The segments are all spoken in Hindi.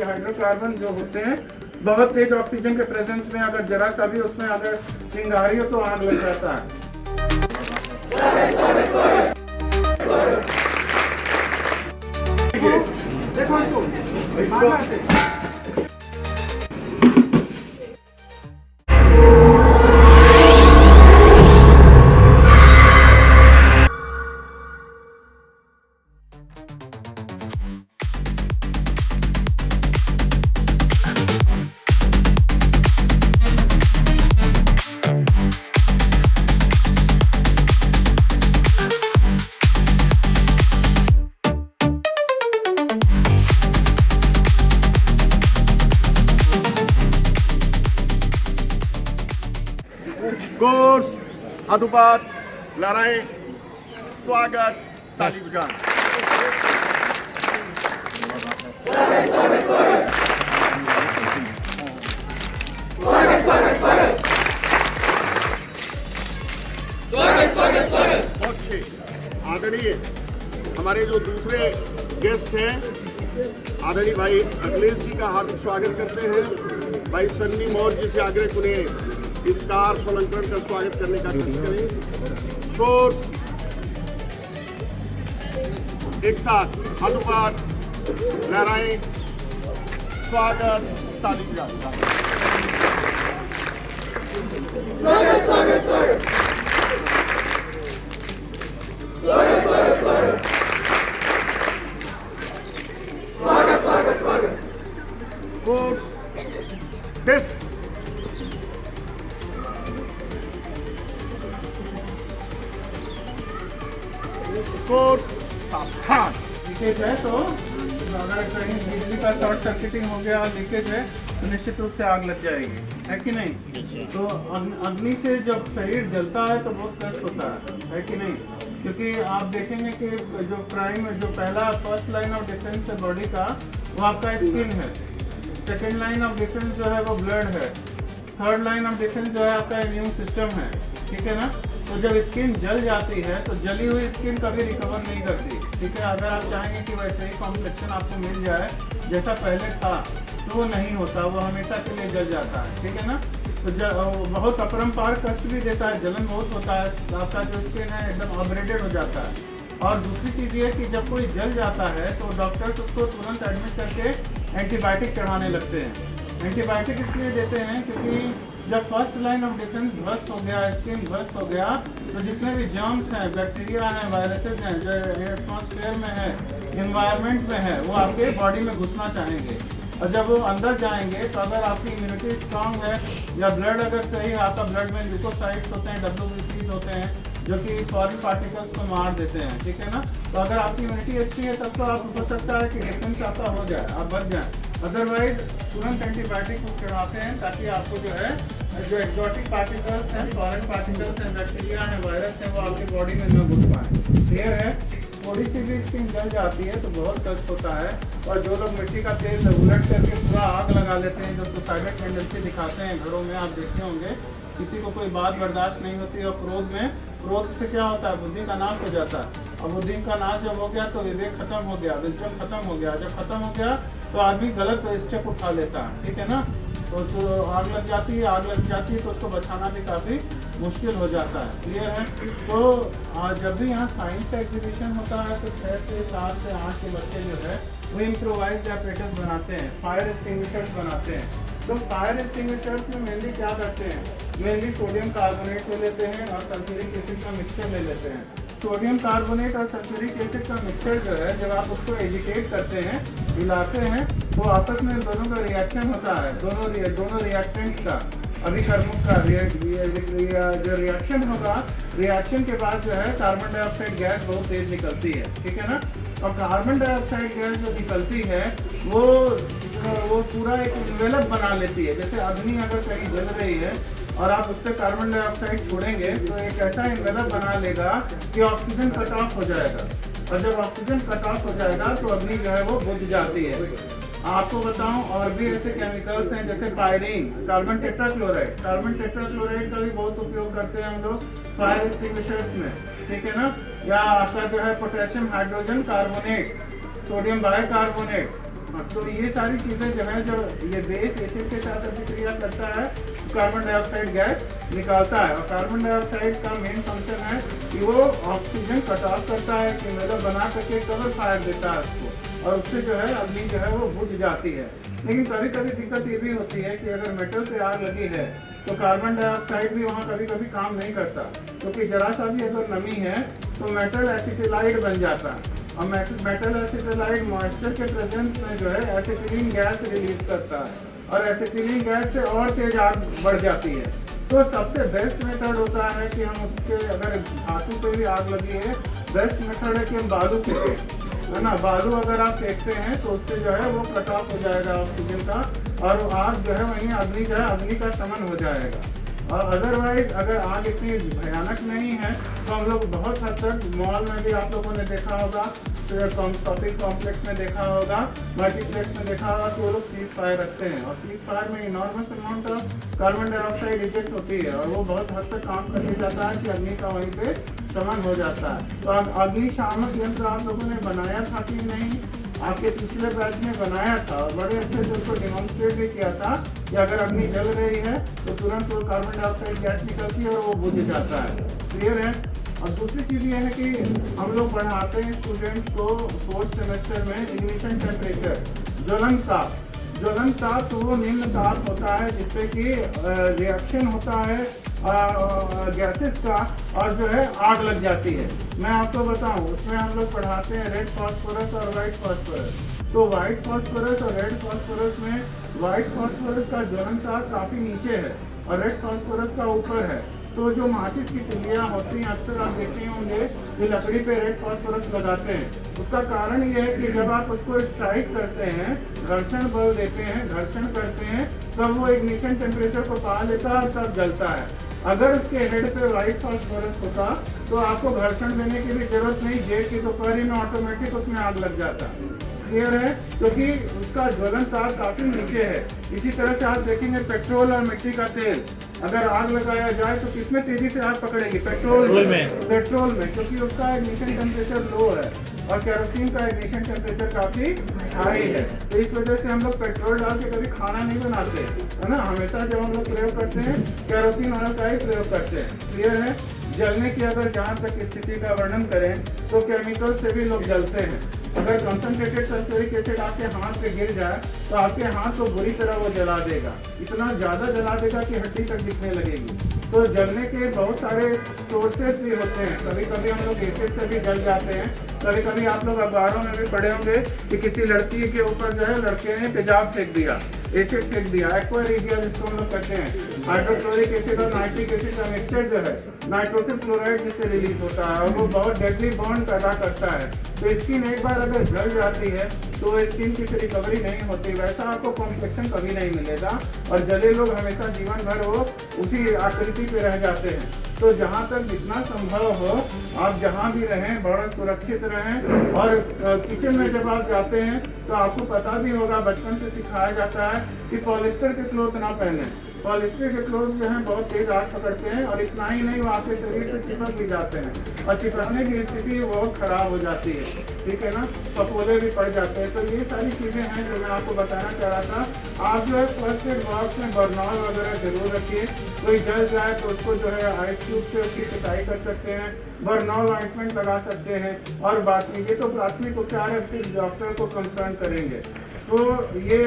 हाइड्रोकार्बन जो होते हैं बहुत तेज ऑक्सीजन के प्रेजेंस में अगर जरा सा भी उसमें अगर चिंगारी हो तो आग लग जाता है। देखो इसको कोर्स अनुपात लड़ाई स्वागत ताली बजान। अच्छे आदरणीय हमारे जो दूसरे गेस्ट हैं आदरणीय भाई अखिलेश जी का हार्दिक स्वागत करते हैं। भाई सन्नी मौर्य जी से आग्रह उन्हें इस कार अलंकरण का स्वागत करने का कष्ट करें। कोर्स एक साथ अनुपात लहराएं स्वागत ताली बजाएं। स्वागत स्वागत स्वागत स्वागत स्वागत स्वागत स्वागत स्वागत कोर्स टेस्ट कोर्स सावधान। लीकेज है तो अगर कहीं बिजली का शॉर्ट सर्किटिंग हो गया लीकेज है तो निश्चित रूप से आग लग जाएगी, है कि नहीं। तो अग्नि से जब शरीर जलता है तो बहुत कष्ट होता है कि नहीं। क्योंकि आप देखेंगे कि जो पहला फर्स्ट लाइन ऑफ डिफेंस है बॉडी का वो आपका स्किन है, सेकेंड लाइन ऑफ डिफेंस जो है वो ब्लड है, थर्ड लाइन ऑफ डिफेंस जो है आपका इम्यून सिस्टम है, ठीक है ना। तो जब स्किन जल जाती है तो जली हुई स्किन कभी रिकवर नहीं करती, ठीक है। अगर आप चाहेंगे कि वैसे ही कॉम्प्लेक्शन आपको मिल जाए जैसा पहले था तो वो नहीं होता, वो हमेशा के लिए जल जाता है, ठीक है ना। तो बहुत अपरंपार कष्ट भी देता है, जलन बहुत होता है, आपका जो स्किन है एकदम अपग्रेडेड हो जाता है। और दूसरी चीज़ ये कि जब कोई जल जाता है तो डॉक्टर्स उसको तुरंत एडमिट करके एंटीबायोटिक चढ़ाने लगते हैं। एंटीबायोटिक इसलिए देते हैं क्योंकि जब फर्स्ट लाइन ऑफ डिफेंस ध्वस्त हो गया, स्किन ध्वस्त हो गया, तो जितने भी जर्म्स हैं, बैक्टीरिया हैं, वायरसेस हैं जो एटमॉस्फेयर में है, इन्वायरमेंट में है, वो आपके बॉडी में घुसना चाहेंगे। और जब वो अंदर जाएंगे तो अगर आपकी इम्यूनिटी स्ट्रांग है या ब्लड अगर सही है, आपका ब्लड में ल्यूकोसाइट्स होते हैं, WBCs होते हैं जो कि फॉरेन पार्टिकल्स को मार देते हैं, ठीक है ना। तो अगर आपकी इम्यूनिटी अच्छी है तब तो आप हो सकता है कि डिफेंस आपका हो जाए, आप बच जाएं। अदरवाइज तुरंत एंटीबायोटिक को चढ़ाते हैं ताकि आपको जो है जो एक्सोटिक पार्टिकल्स हैं, फॉरेन पार्टिकल्स हैं, बैक्टीरिया हैं, वायरस हैं, वो आपकी बॉडी में न घुस पाए। क्लियर है। थोड़ी सी भी स्किन जल जाती है तो बहुत कष्ट होता है। और जो लोग मिट्टी का तेल उलट करके पूरा आग लगा लेते हैं, जो सुसाइडल टेंडेंसी दिखाते हैं घरों में, आप देखते होंगे किसी को कोई बात बर्दाश्त नहीं होती और क्रोध से क्या होता है, बुद्धि का नाश हो जाता है। और बुद्धि का नाश जब हो गया तो विवेक खत्म हो गया, विजडम खत्म हो गया। जब खत्म हो गया तो आदमी गलत स्टेप उठा लेता है, ठीक है ना। तो आग लग जाती है तो उसको बचाना भी काफ़ी मुश्किल हो जाता है। क्लियर है। तो जब भी यहाँ साइंस का एग्जीबिशन होता है तो 6 से 7 से 8 के बच्चे जो है वो इम्प्रोवाइज्ड apparatus बनाते हैं, फायर एक्सटिंग्विशर्स बनाते हैं। तो फायर एक्सटिंग्विशर्स में मेनली क्या करते हैं, मेनली सोडियम कार्बोनेट ले लेते हैं और सल्फ्यूरिक एसिड का मिक्सचर ले लेते हैं। सोडियम कार्बोनेट और सल्फ्यूरिक एसिड का मिक्सचर जो है जब आप उसको एजिटेट करते हैं, हिलाते हैं, तो आपस में दोनों का रिएक्शन होता है, दोनों रिएक्टेंट्स का अभिकर्मक का जो रिएक्शन होगा, रिएक्शन के बाद जो है कार्बन डाइऑक्साइड गैस बहुत तेज निकलती है, ठीक है ना। और कार्बन डाइऑक्साइड गैस जो निकलती है वो पूरा एक इन्वेलप बना लेती है। जैसे अग्नि अगर कहीं जल रही है और आप उस पर कार्बन डाइऑक्साइड छोड़ेंगे तो एक ऐसा इन्वेलप बना लेगा कि ऑक्सीजन कट ऑफ हो जाएगा। और जब ऑक्सीजन कट ऑफ हो जाएगा तो अग्नि जो है वो बुझ जाती है। आपको बताऊं और भी ऐसे केमिकल्स हैं जैसे पायरीन, कार्बन टेट्राक्लोराइड का भी बहुत उपयोग करते हैं हम लोग फायर एक्सटिंग्विशर्स में, ठीक है ना। या आपका जो है potassium hydrogen carbonate, sodium bicarbonate. तो ये सारी चीज़ें जो है, जब ये बेस एसिड के साथ अभिक्रिया करता है कार्बन डाइऑक्साइड गैस निकालता है। और कार्बन डाइऑक्साइड का मेन फंक्शन है कि वो ऑक्सीजन कट ऑफ करता है, कि मतलब बना करके कवर फायर देता है उसको, और उससे जो है अग्नि जो है वो बुझ जाती है। लेकिन कभी कभी दिक्कत ये भी होती है कि अगर मेटल पे आग लगी है तो कार्बन डाइऑक्साइड भी वहाँ कभी कभी काम नहीं करता, क्योंकि जरा सा भी अगर नमी है तो मेटल एसिटिलाइड बन जाता है। और मेटल एसिटिलाइड मॉइस्चर के प्रेजेंस में जो है एसिटिलीन गैस रिलीज करता है, और एसिटिलीन गैस से और तेज आग बढ़ जाती है। तो सबसे बेस्ट मेथड होता है कि हम उसके, अगर धातु पे भी आग लगी है, बेस्ट मेथड है कि हम बालू फेंकें, है ना। बालू अगर आप फेंकते हैं तो उससे जो है वो कट ऑफ हो जाएगा ऑक्सीजन का, और आग जो है वहीं अग्नि जो है अग्नि का शमन हो जाएगा। और अदरवाइज अगर आग इतनी भयानक नहीं है तो हम लोग बहुत हद तक मॉल में भी आप लोगों ने देखा होगा, शॉपिंग कॉम्प्लेक्स में देखा होगा, मल्टीप्लेक्स में देखा होगा कि वो लोग सीज फायर रखते हैं, और सीज फायर में enormous amount of carbon dioxide eject होती है, और वो बहुत हद तक काम करके जाता है कि अग्नि का वहीं पे शमन हो जाता है। तो अग्निशामक यंत्र आप लोगों ने बनाया था कि नहीं? आपके पिछले बैच में बनाया था, और बड़े अच्छे से उसको डिमॉन्स्ट्रेट भी किया था कि अगर अग्नि जल रही है तो तुरंत वो कार्बन डाइऑक्साइड गैस निकलती है और वो बुझ जाता है। क्लियर है? और दूसरी चीज़ ये है कि हम लोग पढ़ाते हैं स्टूडेंट्स को 4th सेमेस्टर में इग्निशन टेम्परेचर, ज्वलन ताप। ज्वलन ताप तो वो निम्न ताप होता है जिसपे कि रिएक्शन होता है गैसेस का, और जो है आग लग जाती है। मैं आपको बताऊं, उसमें हम लोग पढ़ाते हैं रेड फास्फोरस और वाइट फास्फोरस। तो वाइट फास्फोरस और रेड फास्फोरस में वाइट फास्फोरस का ज्वलन ताप काफ़ी नीचे है और रेड फास्फोरस का ऊपर है। तो जो माचिस की तिल्लियाँ होती हैं, अक्सर आप देखते होंगे कि लकड़ी पे रेड फास्फोरस लगाते हैं। उसका कारण ये है कि जब आप उसको स्ट्राइक करते हैं, घर्षण बल देते हैं, घर्षण करते हैं, तब वो इग्निशन टेम्परेचर को पा लेता है और तब जलता है। अगर उसके हेड पे वाइट फास्फोरस होता तो आपको घर्षण देने की भी जरूरत नहीं, जेट की दोपहरी में ऑटोमेटिक उसमें आग लग जाता। क्लियर है? क्योंकि उसका ज्वलन ताप काफी नीचे है। इसी तरह से आप देखेंगे पेट्रोल और मिट्टी का तेल, अगर आग लगाया जाए तो किसमें तेजी से आग पकड़ेगी? पेट्रोल में, क्योंकि उसका इग्निशन टेम्परेचर लो है, और केरोसिन का इग्निशन टेम्परेचर काफी हाई है। तो इस वजह से हम लोग पेट्रोल डाल के कभी खाना नहीं बनाते, है ना। हमेशा जब हम लोग प्रयोग करते हैं केरोसिन ऑयल का ही प्रयोग करते हैं। क्लियर है? जलने की अगर जहाँ तक स्थिति का वर्णन करें तो केमिकल से भी लोग जलते हैं। अगर कंसंट्रेटेड सल्फ्यूरिक एसिड आपके हाथ पे गिर जाए तो आपके हाथ को बुरी तरह वो जला देगा, इतना ज़्यादा जला देगा कि हड्डी तक दिखने लगेगी। तो जलने के बहुत सारे सोर्सेस भी होते हैं। कभी कभी हम लोग एसिड से भी जल जाते हैं। कभी कभी आप लोग अखबारों में भी पढ़े होंगे कि किसी लड़की के ऊपर जो है लड़के ने तेजाब फेंक दिया, एसिड फेंक दिया, एक्वा रेडिया जिसको हम लोग कहते हैं। हाइड्रोक्लोरिक एसिड और नाइट्रिक एसिड का मिक्सचर जो है नाइट्रोजन क्लोराइड जिससे रिलीज होता है, और वो बहुत डेडली बॉन्ड पैदा करता है। तो स्किन एक बार अगर जल जाती है तो स्किन की फिर रिकवरी नहीं होती। वैसा आपको कॉम्प्लेक्शन कभी नहीं मिलेगा, और जले लोग हमेशा जीवन भर वो उसी आकृति पे रह जाते हैं। तो जहाँ तक जितना संभव हो आप जहाँ भी रहें बड़ा सुरक्षित रहें। और किचन में जब आप जाते हैं तो आपको पता भी होगा, बचपन से सिखाया जाता है कि पॉलिस्टर के क्लोथ ना पहने। पॉलिस्टर के क्लोथ जो हैं बहुत तेज आग पकड़ते हैं, और इतना ही नहीं वो आपके शरीर से चिपक भी जाते हैं, और चिपकने की स्थिति बहुत खराब हो जाती है। ठीक है ना, फफोले भी पड़ जाते हैं। तो ये सारी चीज़ें हैं जो मैं आपको बताना चाह रहा था। आप जो है फर्स्ट एड बॉक्स में बर्नॉल वगैरह जरूर रखिए। कोई जल जाए तो उसको जो है आइस क्यूब से उसकी पिटाई कर सकते हैं, बर्नॉल ऑइंटमेंट लगा सकते हैं। और बाकी ये तो प्राथमिक उपचार है, फिर डॉक्टर को कंसर्न करेंगे। तो ये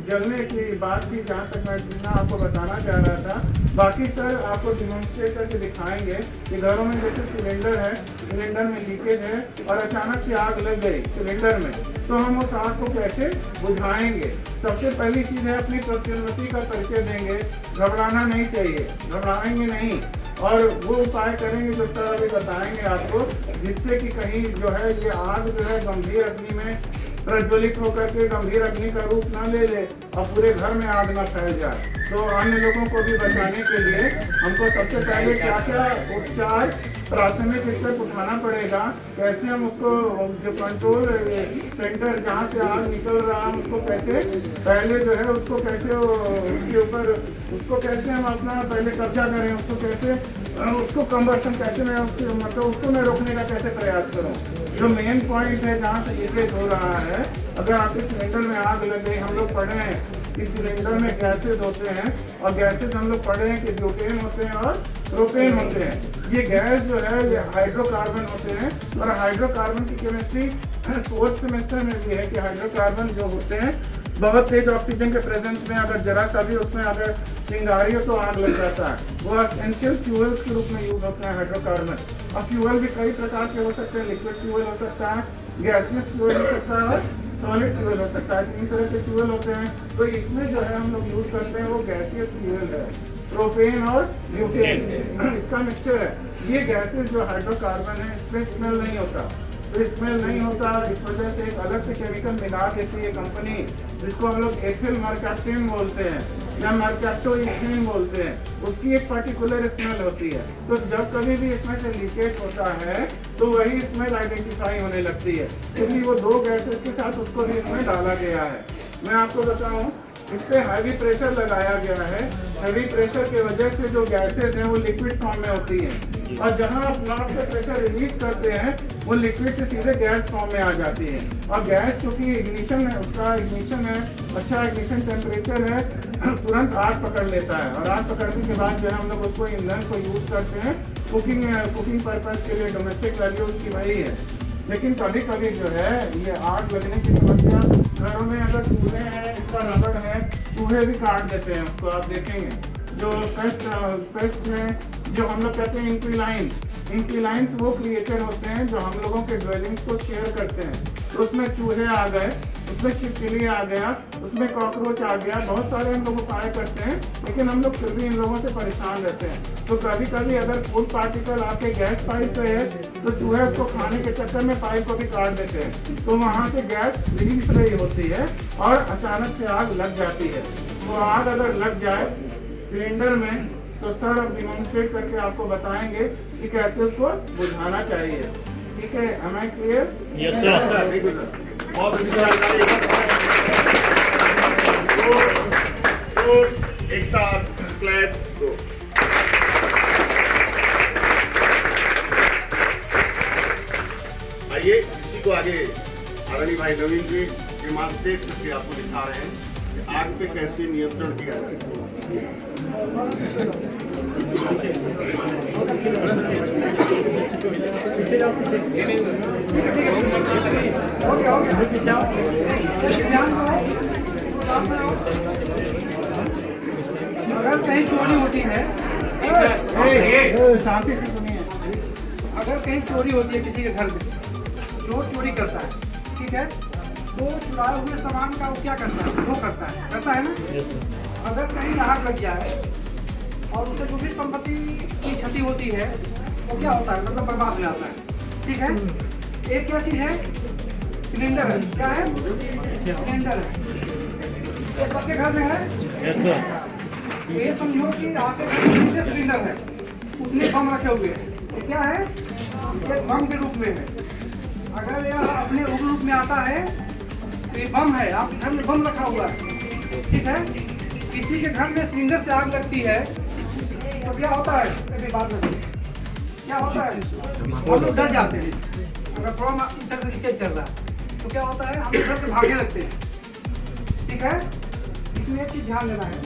जलने की बात थी जहाँ तक मैं जितना आपको बताना चाह रहा था। बाकी सर आपको डिमॉन्स्ट्रेट करके दिखाएंगे कि घरों में जैसे सिलेंडर है, सिलेंडर में लीकेज है और अचानक से आग लग गई सिलेंडर में, तो हम उस आग को कैसे बुझाएंगे। सबसे पहली चीज़ है अपनी प्रत्युन्नति का परिचय देंगे। घबराना नहीं चाहिए, घबराएंगे नहीं, और वो उपाय करेंगे जो सर अभी बताएंगे आपको, जिससे कि कहीं जो है ये आग जो है गंभीर अग्नि में प्रज्वलित होकर के गंभीर अग्नि का रूप न ले ले और पूरे घर में आग न फैल जाए। तो अन्य लोगों को भी बचाने के लिए हमको सबसे पहले क्या क्या उपचार प्राथमिक स्तर उठाना पड़ेगा, कैसे हम उसको जो कंट्रोल सेंटर जहाँ से आग निकल रहा है उसको कैसे पहले जो है उसको कैसे उसके ऊपर उसको कैसे हम अपना पहले कब्जा करें, उसको कैसे उसको कंबर्सन कैसे मैं मतलब उसको मैं रोकने का कैसे प्रयास करूँ। जो मेन पॉइंट है जहाँ से लीकेज हो रहा है, अगर आपके सिलेंडर में आग लग गई, हम लोग पढ़े हैं कि सिलेंडर में गैसेज होते हैं और गैसेज हम लोग पढ़े हैं कि ब्यूटेन होते हैं और प्रोपेन होते हैं। ये गैस जो है ये हाइड्रोकार्बन होते हैं और हाइड्रोकार्बन की केमिस्ट्री 4th सेमेस्टर में भी है कि हाइड्रोकार्बन जो होते हैं बहुत तेज ऑक्सीजन के प्रेजेंस में अगर जरा सा भी उसमें अगर चिंगारी हो तो आग लग जाता है। वो एसेंशियल फ्यूल्स के रूप में यूज होते हैं हाइड्रोकार्बन। अब फ्यूल भी कई प्रकार के हो सकते हैं, लिक्विड फ्यूल हो सकता है, गैसियस फ्यूल हो सकता है, सॉलिड फ्यूल हो सकता है, 3 तरह के फ्यूल होते हैं। तो इसमें जो है हम लोग यूज करते हैं वो गैसियस फ्यूल है, प्रोपेन और ब्यूटेन, इसका मिक्सचर है। ये गैसेस जो हाइड्रोकार्बन है इसमें स्मेल नहीं होता, तो स्मेल नहीं होता, इस वजह से एक अलग से केमिकल मिला देती है कंपनी, जिसको हम लोग एथिल मर्कैप्टेन बोलते हैं या मर्कैप्टोइथेन बोलते हैं। उसकी एक पर्टिकुलर स्मेल होती है। तो जब कभी भी इसमें से लीकेज होता है तो वही स्मेल आइडेंटिफाई होने लगती है, क्योंकि वो 2 गैसेस के साथ उसको भी इसमें डाला गया है। मैं आपको बताऊं, इस पे हैवी प्रेशर लगाया गया है। हैवी प्रेशर की वजह से जो गैसेस हैं वो लिक्विड फॉर्म में होती हैं, और जहां आप प्लांट से प्रेशर रिलीज करते हैं वो लिक्विड से सीधे गैस फॉर्म में आ जाती है। और गैस चूंकि इग्निशन है, उसका इग्निशन है, अच्छा इग्निशन टेम्परेचर है, तुरंत आग पकड़ लेता है। और आग पकड़ने के बाद जो है हम लोग उसको ईंधन को यूज करते हैं कुकिंग पर्पज के लिए, डोमेस्टिक वैल्यू उसकी वही है। लेकिन कभी कभी जो है ये आग लगने की समस्या, घरों में अगर चूहे हैं, इसका रबड़ है, चूहे भी काट देते हैं उसको। आप देखेंगे जो पेस्ट है, जो हम लोग कहते हैं इंक्विलाइंस वो क्रिएचर होते हैं जो हम लोगों के ड्वेलिंग्स को शेयर करते हैं। तो उसमें चूहे आ गए, उसमें छिपकली आ गया, उसमें कॉकरोच आ गया, बहुत सारे हम लोग उपाय करते हैं, लेकिन हम लोग फिर भी इन लोगों से परेशान रहते हैं। तो कभी कभी अगर फूड पार्टिकल आपके गैस पाइप पे है तो चूहे उसको खाने के चक्कर में पाइप को भी काट देते हैं, तो वहाँ से गैस रिलीज रही होती है और अचानक से आग लग जाती है। तो आग अगर लग जाए सिलेंडर में तो सर अब डिमॉन्स्ट्रेट करके आपको बताएंगे कि कैसे उसको बुझाना चाहिए। ठीक है, am I clear? Yes, sir. Very good, sir. बहुत अच्छी जानकारी है। तो एक साथ फ्लैट दो। आइए इसी को आगे आदरणीय भाई नवीन जी डेमॉन्स्ट्रेट करके आपको दिखा रहे हैं कि आग पे कैसे नियंत्रण किया जाए। अगर कहीं चोरी होती है, शांति से सुनिए। अगर कहीं चोरी होती है किसी के घर में, चोर चोरी करता है, ठीक है, तो चुराए हुए सामान का वो क्या करता है, वो करता है ना। अगर कहीं आग लग जाए और उसे जो भी संपत्ति की क्षति होती है वो क्या होता है, मतलब बर्बाद हो जाता है। ठीक है, एक क्या चीज है, सिलेंडर है। क्या है, सिलेंडर है। तो सबके घर में है। Yes, sir. ये समझो कि आपके घर में जितने सिलेंडर है उतने बम रखे हुए हैं। तो क्या है, ये बम के रूप में है। अगर यह अपने उग्र रूप में आता है तो ये बम है, आपके घर में बम रखा हुआ है। ठीक है, किसी के घर में सिलेंडर से आग लगती है तो क्या होता है, अभी बात में क्या होता है, हम लोग डर जाते हैं। अगर प्रॉब्लम इधर से लीकेज कर रहा है तो क्या होता है, हम इधर से भागने लगते हैं। ठीक है, इसमें एक चीज ध्यान देना है,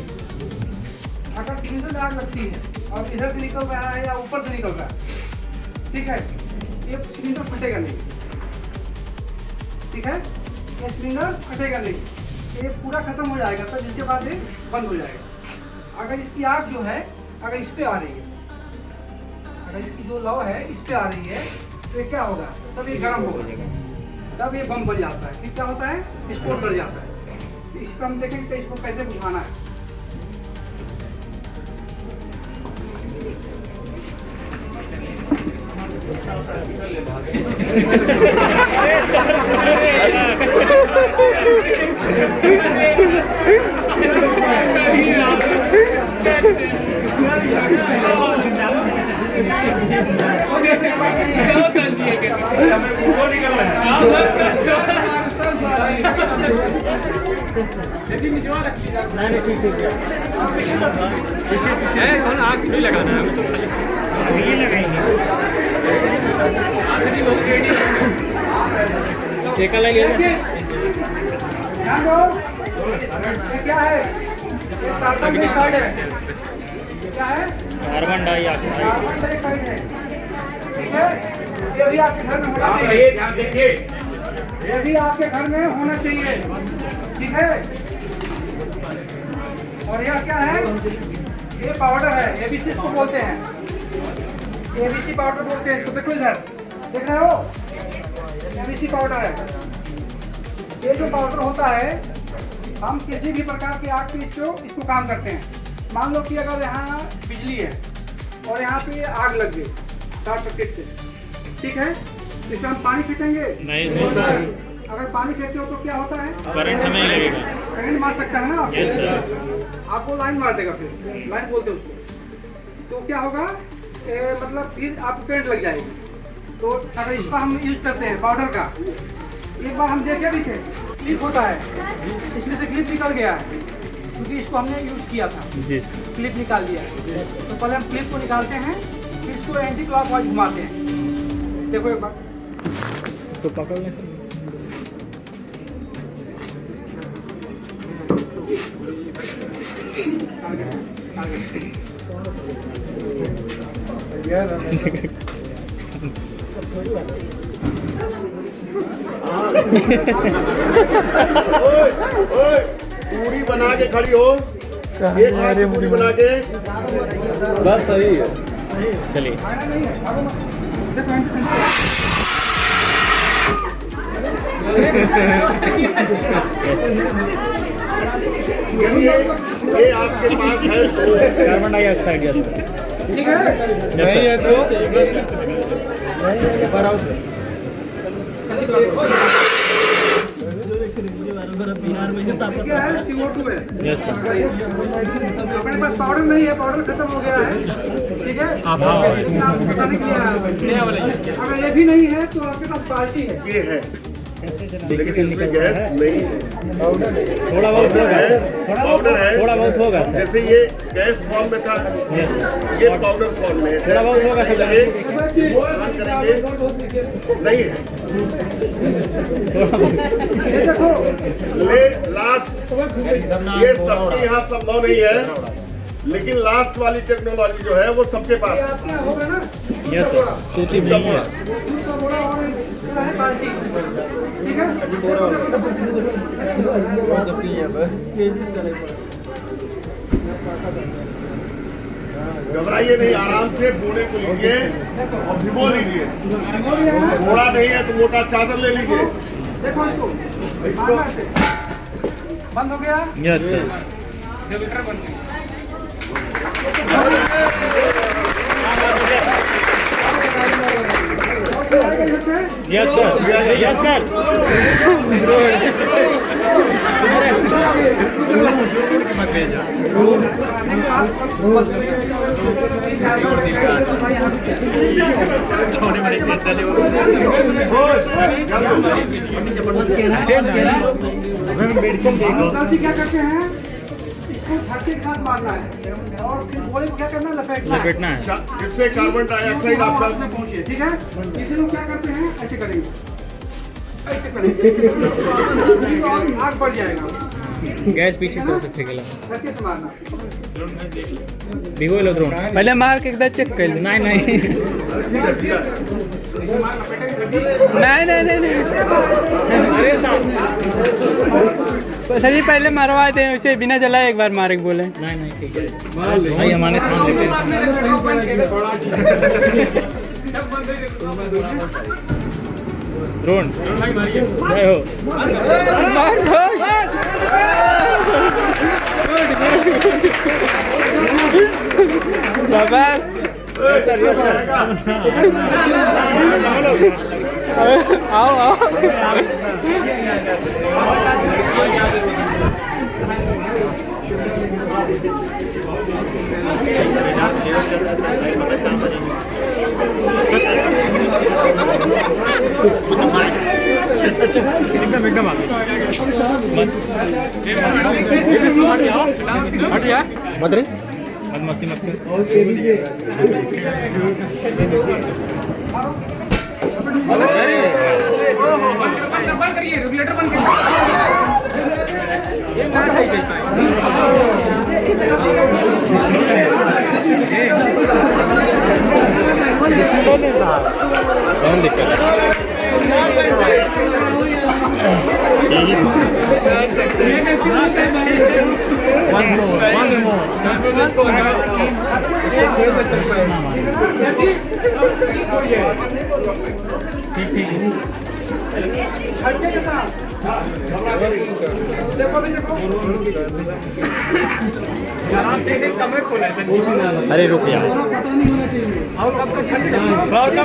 अगर सिलेंडर में आग लगती है और इधर से निकल रहा है या ऊपर से निकल रहा है, ठीक है, ये सिलेंडर फटेगा नहीं। ठीक है, ये सिलेंडर फटेगा नहीं, ये पूरा खत्म हो जाएगा, तब इसके बाद ये बंद हो जाएगा। अगर इसकी आग जो है अगर इस पे आ रही है, अगर इसकी जो लौ है इस पे आ रही है तो ये क्या होगा, तब ये गर्म होगा, तब ये बम बन जाता है। फिर क्या होता है, विस्फोट बढ़ जाता है। तो इसको हम देखेंगे कि इसको कैसे बुझाना है। आग नहीं लगाना है, हमें तो खाली ये लगाएंगे। एका लागेल ध्यान दो, ये क्या है? ये कार्बन डाइऑक्साइड है। ये क्या है? कार्बन डाइऑक्साइड कार्बन डाइऑक्साइड है। ठीक है, ये भी आपके घर में होना चाहिए। ये भी आपके घर में होना चाहिए। ठीक है, और यह क्या है? ये पाउडर है, एबीसी इसको बोलते हैं। एबीसी पाउडर बोलते हैं इसको। देखो इधर, देख रहे हो? एबीसी पाउडर है। ये जो पाउडर होता है, हम किसी भी प्रकार की आग पे इसको काम करते हैं। मान लो कि अगर यहाँ बिजली है और यहाँ पे आग लग गई शॉर्ट सर्किट से, ठीक है, इसमें हम पानी फेंकेंगे नहीं सर, अगर पानी फेंकते हो तो क्या होता है? करंट हमें ही लगेगा। करंट मार सकता है ना आपको? Yes sir. आपको लाइन मार देगा, फिर लाइन बोलते हैं उसको। तो क्या होगा, मतलब फिर आपको करंट लग जाएगी। तो अगर इसका हम यूज करते हैं पाउडर का, एक बार हम देखे भी थे, क्लिप होता है, इसमें से क्लिप निकल गया है क्योंकि इसको हमने यूज किया था। जी क्लिप निकाल दिया। तो पहले हम क्लिप को निकालते हैं, फिर इसको एंटी क्लॉकवाइज घुमाते हैं। देखो एक बार, तो पकड़ लें सर। ओए, पूरी बना के खड़ी हो, एक हाथ से पूरी बना के। बस सही है, चलिए। खाना नहीं है, भागो मत। देखो ये आपके पास है तो कार्बन डाइऑक्साइड यस सर। ठीक है, नहीं है तो क्या है? CO2 है। Yes sir. अपने पास पाउडर नहीं है, पाउडर खत्म हो गया है। ठीक है, लेकिन आपको बताने के लिए अगर ये भी नहीं है तो आपके पास बाल्टी है। ये है, लेकिन इसमें गैस नहीं है। थोड़ा बहुत होगा, पाउडर है, थोड़ा बहुत होगा सर। जैसे ये गैस फॉर्म में था, यस सर। ये पाउडर फॉर्म में है। थोड़ा बहुत होगा सर। ये करेंगे नहीं है। ये देखो, ले लास्ट, ये सबके यहाँ संभव नहीं है, लेकिन लास्ट वाली टेक्नोलॉजी जो है वो सबके पास ये है। आपके होगा ना? यस सर, सूती नहीं है। दूध का बोरा और पूरा है बाल्टी। ठीक है, घबराइए नहीं, आराम से बूढ़े को लीजिए और भिगो लीजिए। हो गया है। थोड़ा नहीं है तो मोटा चादर ले लीजिए। देखो इसको, मारना से। बंद हो गया। Yes sir. बंद हो गया। Yes sir, yes sir. गलती क्या करते हैं, इसको झटके के साथ मारना है और फिर गोले को क्या करना है, लपेटना है। है। जिससे कार्बन डाइऑक्साइड आपका आपने पहुंचे, ठीक है। इसे लोग क्या करते हैं, ऐसे करेंगे, ऐसे करेंगे, और आग बढ़ जाएगा। गैस पीछे कर सकते गला। झटके से मारना। भिगो लो द्रोण। पहले मार के एकदा चेक कर नहीं नहीं। ऐसे मार लपेटेंगे झटके। नहीं सर जी पहले मरवा दें उसे बिना जलाए एक बार मारे बोले नहीं नहीं ठीक है भाई हमारे थान लेते हैं द्रोण जय हो मार शाबाश सर यस सर आओ आओ एकदम एकदम हटिया मत रे मस्ती मत कर करिए, रेगुलेटर बंद करिए। कौन दिक्कत अच्छे के साथ देखो भी देखो। अरे रुक यार और कम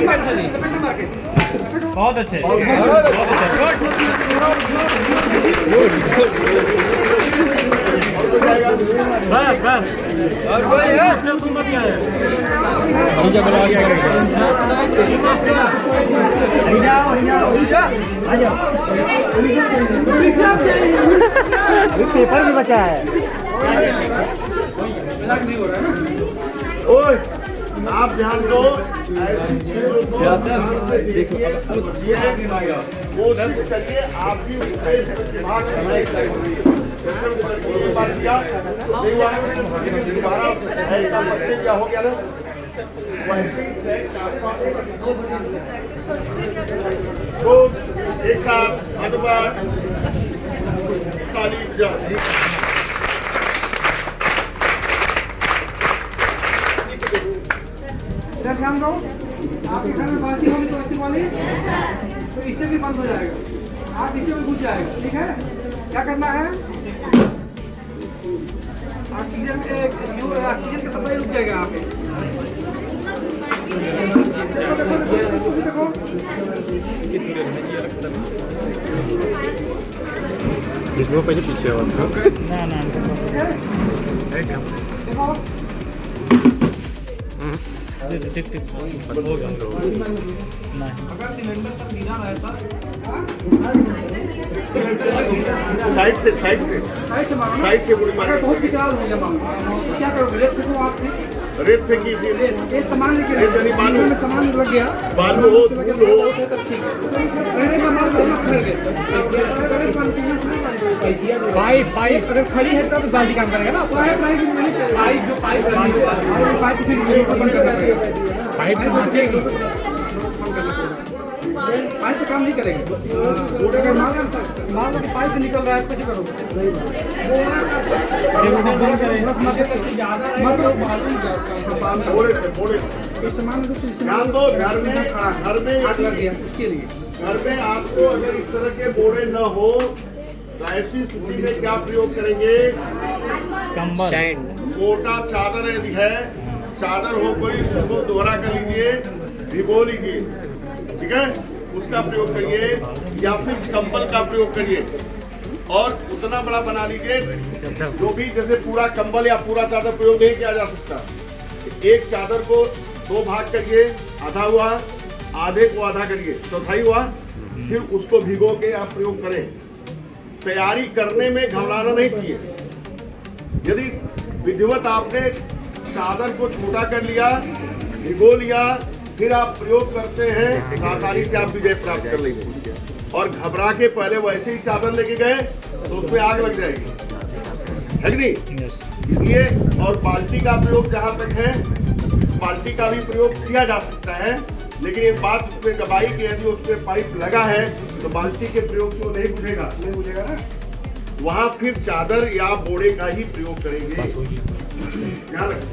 कर चलिए बहुत अच्छे बस बस और कोई है अरे जब बुलाओ पेपर भी बचा है ओए आप ध्यान दो, ऐसी चीजों को ध्यान से देखिए, समझिए, कोशिश करिए आप भी उससे दिमाग में जैसे उस लड़की ने बात किया नहीं हुआ दोबारा ऐसा बच्चे क्या हो गया ना वैसे ही तो एक साथ धन्यवाद तालीम जा इधर ध्यान दो। आपके घर में बाल्टी होगी प्लास्टिक वाली, तो इससे भी बंद हो जाएगा, आप इसे भी घुस जाएगा। ठीक है, क्या करना है, ऑक्सीजन ऑक्सीजन का सप्लाई रुक जाएगा यहाँ पे। देखो देखो देखो देखो इसमें पहले पीछे ना ना देखो टिक टिक अगर सिलेंडर तक गिरा रहता साइड से साइड से मारो, साइड से गोली मारो। अगर बहुत विकराल हो गया मामला तो क्या करोगे, रेत फेंको आप फिर रेत फेंकी थी ये सामान लेके रेत नहीं, बालू। में सामान लग गया, बालू हो धूल हो तब ठीक है। रेत का माल करना पड़ेगा। पाइप अगर खड़ी है तब बाल्टी काम करेगा ना, पाइप जो पाइप फिर बंद करना पड़ेगा। पाइप तो बचेगी, पाइप पे काम नहीं करेगा। अगर माल पाइप से निकल रहा है कैसे करोगे, बोले थे बोले ये सामान रूप से ध्यान दो। घर में आग लग गया उसके लिए घर में आपको अगर इस तरह के बोरे न हो तो ऐसी स्थिति में क्या प्रयोग करेंगे, कंबल मोटा चादर यदि है, चादर हो कोई उसको दोहरा कर लीजिए, भिगो लीजिए, ठीक है, उसका प्रयोग करिए या फिर कंबल का प्रयोग करिए और उतना बड़ा बना लीजिए जो भी जैसे पूरा कंबल या पूरा चादर प्रयोग नहीं किया जा सकता। एक चादर को दो भाग करिए, आधा हुआ, आधे को आधा करिए, चौथाई हुआ, फिर उसको भिगो के आप प्रयोग करें। तैयारी करने में घबराना नहीं चाहिए। यदि विधिवत आपने चादर को छोटा कर लिया, भिगो लिया, फिर आप प्रयोग करते हैं तो आसानी से आप विजय प्राप्त कर लेंगे। और घबरा के पहले वैसे ही चादर लेके गए तो उसमें आग लग जाएगी, है कि नहीं? इसलिए और बाल्टी का प्रयोग जहाँ तक है, बाल्टी का भी प्रयोग किया जा सकता है, लेकिन एक बात उसमें दबाई की यदि उसमें पाइप लगा है तो बाल्टी के प्रयोग से वो नहीं बुझेगा ना, वहाँ फिर चादर या बोरे का ही प्रयोग करेंगे। ध्यान रखें।